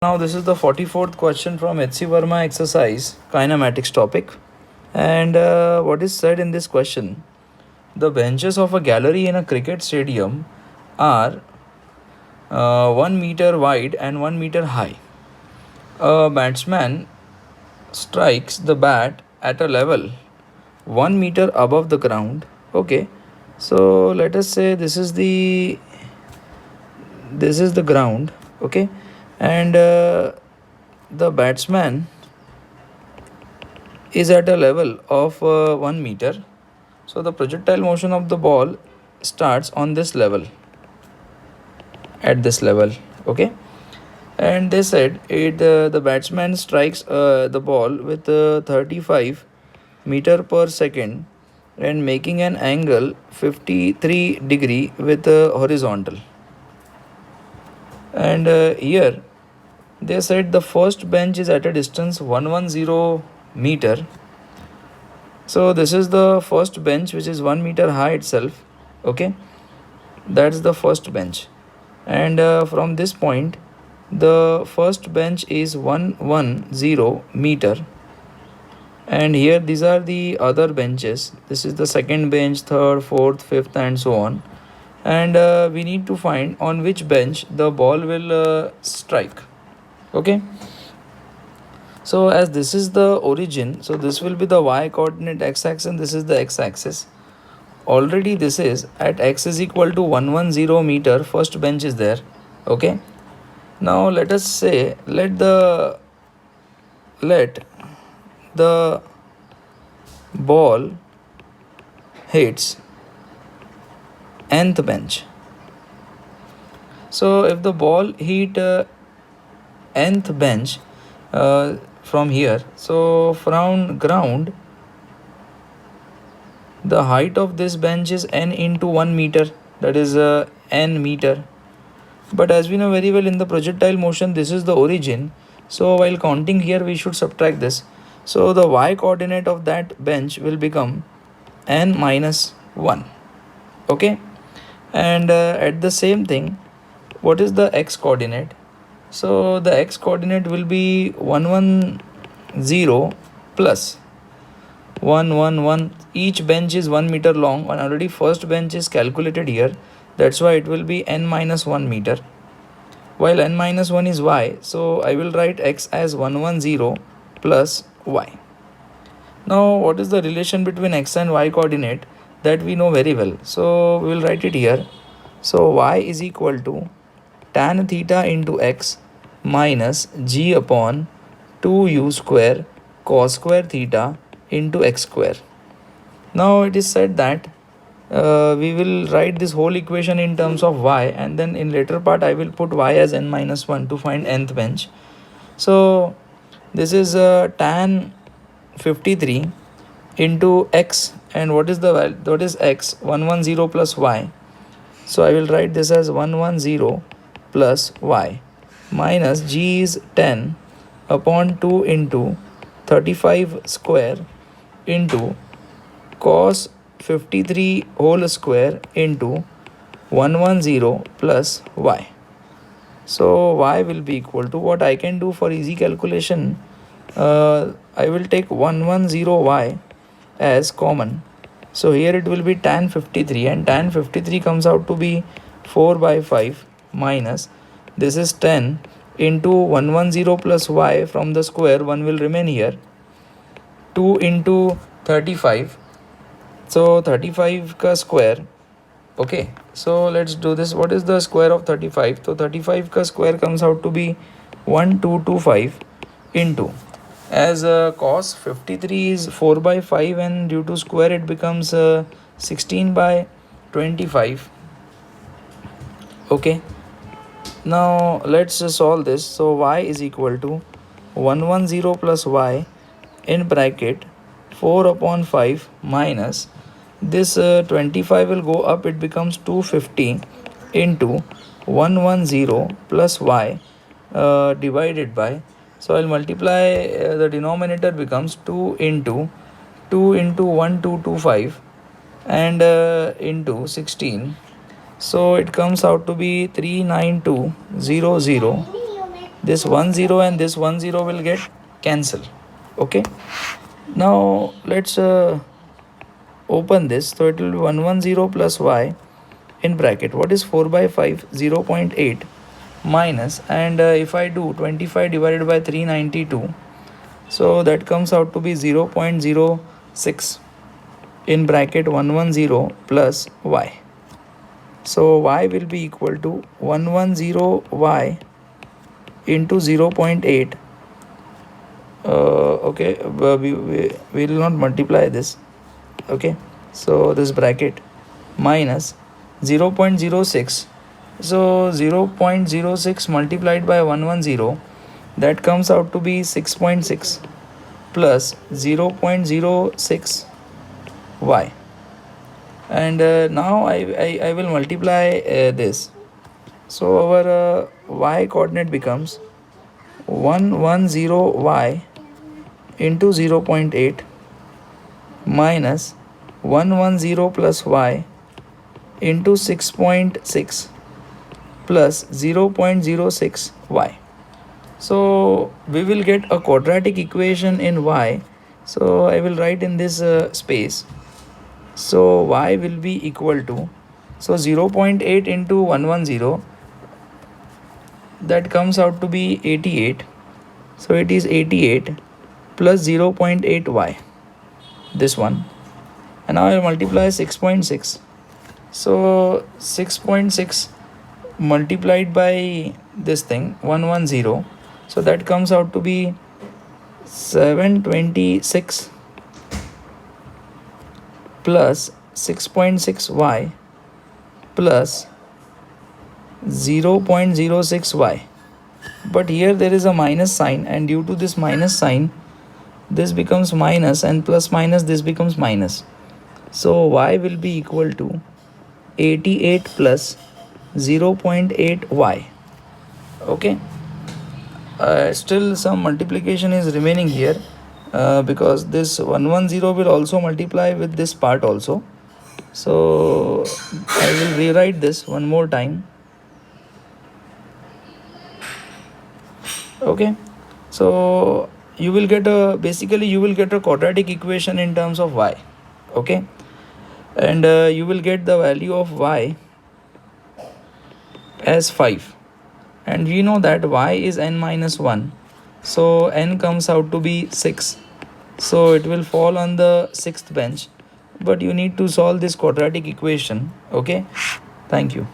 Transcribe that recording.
Now this is the 44th question from H.C. Verma exercise, kinematics topic. And what is said in this question? The benches of a gallery in a cricket stadium are 1 meter wide and 1 meter high. A batsman strikes the bat at a level 1 meter above the ground. Okay, so let us say this is the ground. Okay, and the batsman is at a level of 1 meter. So the projectile motion of the ball starts on this level, at this level. Okay, and they said the batsman strikes the ball with 35 meter per second and making an angle 53 degree with horizontal. And here they said the first bench is at a distance 110 meter. So this is the first bench, which is 1 meter high itself. Okay, that's the first bench. And from this point the first bench is 110 meter, and here these are the other benches. This is the second bench, third, fourth, fifth, and so on. And we need to find on which bench the ball will strike. Okay, so as this is the origin, so this will be the y coordinate x-axis and this is the x-axis. Already this is at x is equal to 110 meter, first bench is there. Okay, now let us say let the ball hits nth bench. So if the ball hit nth bench from here, so from ground the height of this bench is n into 1 meter, that is n meter. But as we know very well, in the projectile motion this is the origin, so while counting here we should subtract this. So the y coordinate of that bench will become n minus 1. Okay, and at the same thing, what is the x coordinate? So the x coordinate will be 110 plus 111. Each bench is 1 meter long, and already first bench is calculated here, that's why it will be n minus 1 meter, while n minus 1 is y, so I will write x as 110 plus y. Now what is the relation between x and y coordinate? That we know very well, so we will write it here. So y is equal to tan theta into x minus g upon 2u square cos square theta into x square. Now it is said that we will write this whole equation in terms of y, and then in later part I will put y as n minus 1 to find nth bench. So this is tan 53 into x, and what is the value? What is x? 110 plus y. So I will write this as 110 plus y minus g is 10 upon 2 into 35 square into cos 53 whole square into 110 plus y. So y will be equal to, what I can do for easy calculation, I will take 110y as common. So here it will be tan 53, and tan 53 comes out to be 4 by 5 minus this is 10 into 110 plus y, from the square 1 will remain here, 2 into 35, so 35 ka square. Okay, so let's do this. What is the square of 35? So 35 ka square comes out to be 1225 into, as cos 53 is 4 by 5 and due to square it becomes 16 by 25. Okay, now let's solve this. So y is equal to 110 plus y in bracket 4 upon 5 minus this 25 will go up, it becomes 250 into 110 plus y divided by, so I'll multiply, the denominator becomes 2 into 1225 and into 16, so it comes out to be 39200 this 1 0 and this 1 0 will get cancelled. Okay, now let's open this. So it will be 110 plus y in bracket. What is 4 by 5? 0.8 minus, and if I do 25 divided by 392, so that comes out to be 0.06 in bracket 110 plus y. So y will be equal to 110y into 0.8. Okay, we will not multiply this. Okay, so this bracket minus 0.06. So 0.06 multiplied by 110, that comes out to be 6.6 plus 0.06 y. And now I will multiply this. So our y coordinate becomes 110y into 0.8 minus 110 plus y into 6.6 plus 0.06 y. So we will get a quadratic equation in y. So I will write in this space. So y will be equal to, so 0.8 into 110, that comes out to be 88. So it is 88 plus 0.8y, this one. And now I will multiply 6.6. So 6.6 multiplied by this thing 110, so that comes out to be 726 plus 6.6y plus 0.06y. But here there is a minus sign, and due to this minus sign, this becomes minus, and plus minus this becomes minus. So y will be equal to 88 plus 0.8y. Okay, still some multiplication is remaining here, because this 110 will also multiply with this part also. So I will rewrite this one more time. Okay, so you will get a, basically you will get a quadratic equation in terms of y. Okay, and you will get the value of y as 5, and we know that y is n minus 1, so n comes out to be 6, so it will fall on the 6th bench. But you need to solve this quadratic equation. Okay, thank you.